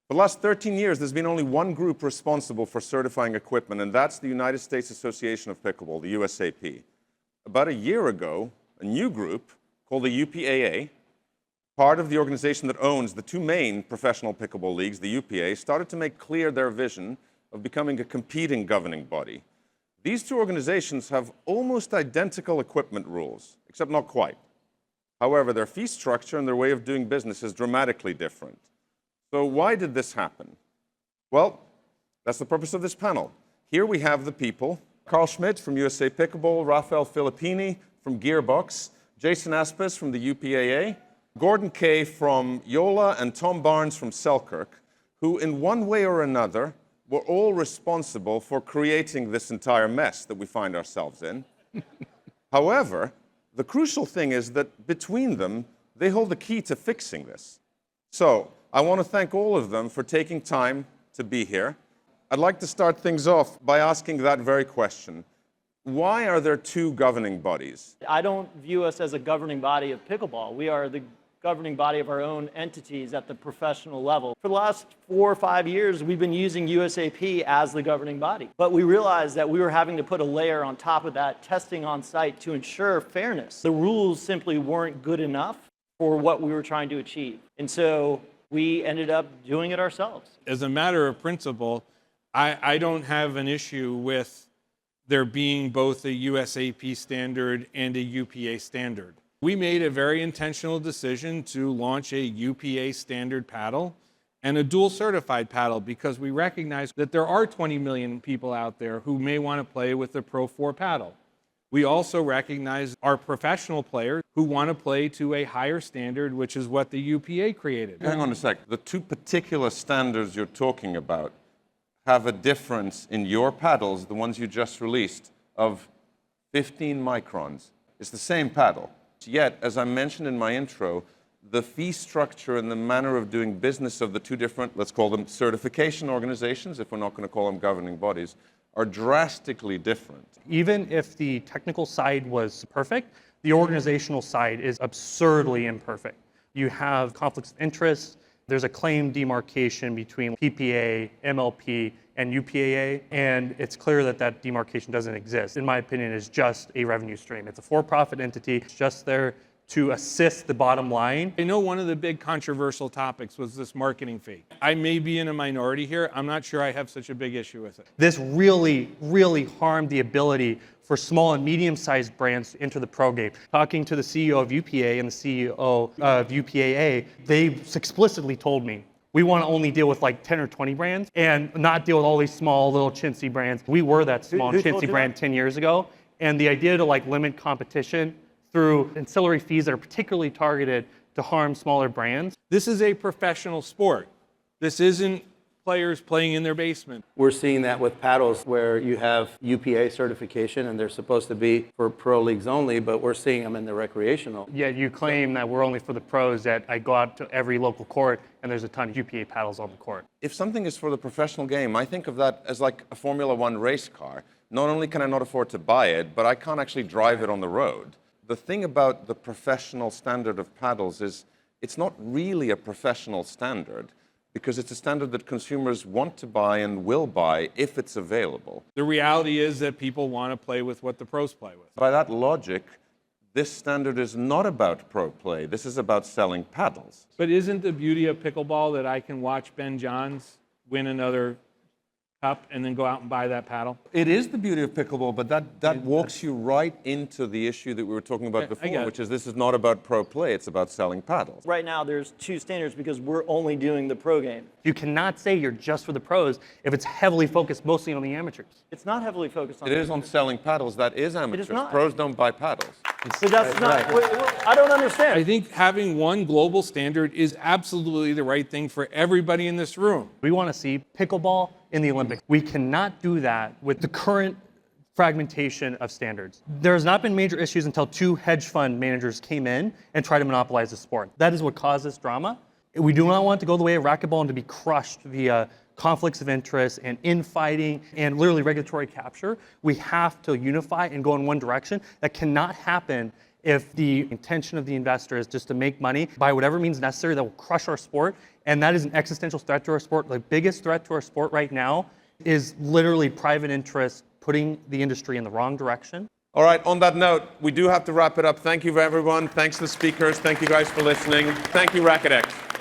For the last 13 years, there's been only one group responsible for certifying equipment, and that's the United States Association of Pickleball, the USAP. About a year ago, a new group called the UPA-A, part of the organization that owns the two main professional pickleball leagues, the UPA, started to make clear their vision of becoming a competing governing body. These two organizations have almost identical equipment rules, except not quite. However, their fee structure and their way of doing business is dramatically different. So why did this happen? Well, that's the purpose of this panel. Here we have the people: Carl Schmits from USA Pickleball, Rafael Filippini from Gearbox, Jason Aspes from the UPA-A, Gordon Kaye from Joola, and Tom Barnes from Selkirk, who in one way or another were all responsible for creating this entire mess that we find ourselves in. However, the crucial thing is that between them, they hold the key to fixing this. So I want to thank all of them for taking time to be here. I'd like to start things off by asking that very question. Why are there two governing bodies? I don't view us as a governing body of pickleball. We are the governing body of our own entities at the professional level. For the last 4 or 5 years, we've been using USAP as the governing body. But we realized that we were having to put a layer on top of that, testing on site to ensure fairness. The rules simply weren't good enough for what we were trying to achieve. And so we ended up doing it ourselves. As a matter of principle, I don't have an issue with there being both a USAP standard and a UPA standard. We made a very intentional decision to launch a UPA standard paddle and a dual certified paddle because we recognize that there are 20 million people out there who may want to play with the Pro 4 paddle. We also recognize our professional players who want to play to a higher standard, which is what the UPA created. Hang on a sec. The two particular standards you're talking about have a difference in your paddles, the ones you just released, of 15 microns. It's the same paddle. Yet, as I mentioned in my intro, the fee structure and the manner of doing business of the two different, let's call them certification organizations, if we're not going to call them governing bodies, are drastically different. Even if the technical side was perfect, the organizational side is absurdly imperfect. You have conflicts of interest. There's a claim demarcation between PPA, MLP, and UPA-A, and it's clear that that demarcation doesn't exist. In my opinion, it's just a revenue stream. It's a for-profit entity. It's just there to assist the bottom line. I know one of the big controversial topics was this marketing fee. I may be in a minority here. I'm not sure I have such a big issue with it. This really, really harmed the ability for small and medium-sized brands to enter the pro game. Talking to the CEO of UPA and the CEO of UPA-A, they explicitly told me, we want to only deal with like 10 or 20 brands and not deal with all these small little chintzy brands. We were that small chintzy brand 10 years ago. And the idea to like limit competition through ancillary fees that are particularly targeted to harm smaller brands. This is a professional sport. This isn't players playing in their basement. We're seeing that with paddles where you have UPA certification and they're supposed to be for pro leagues only, but we're seeing them in the recreational. Yet you claim that we're only for the pros, that I go out to every local court and there's a ton of UPA paddles on the court. If something is for the professional game, I think of that as like a Formula One race car. Not only can I not afford to buy it, but I can't actually drive it on the road. The thing about the professional standard of paddles is it's not really a professional standard, because it's a standard that consumers want to buy and will buy if it's available. The reality is that people want to play with what the pros play with. By that logic, this standard is not about pro play. This is about selling paddles. But isn't the beauty of pickleball that I can watch Ben Johns win another cup and then go out and buy that paddle? It is the beauty of pickleball, but that walks you right into the issue that we were talking about before, which is this is not about pro play, it's about selling paddles. Right now, there's two standards because we're only doing the pro game. You cannot say you're just for the pros if it's heavily focused mostly on the amateurs. It's not heavily focused on It is on selling paddles. That is amateurs. It is not. Pros don't buy paddles. So that's not, I don't understand. I think having one global standard is absolutely the right thing for everybody in this room. We want to see pickleball in the Olympics. We cannot do that with the current fragmentation of standards. There has not been major issues until two hedge fund managers came in and tried to monopolize the sport. That is what caused this drama. We do not want to go the way of racquetball and to be crushed via conflicts of interest and infighting and literally regulatory capture. We have to unify and go in one direction. That cannot happen if the intention of the investor is just to make money by whatever means necessary that will crush our sport And that is an existential threat to our sport. The biggest threat to our sport right now is literally private interest putting the industry in the wrong direction. All right, on that note, we do have to wrap it up. Thank you, everyone. Thanks to the speakers. Thank you guys for listening. Thank you, RacquetX.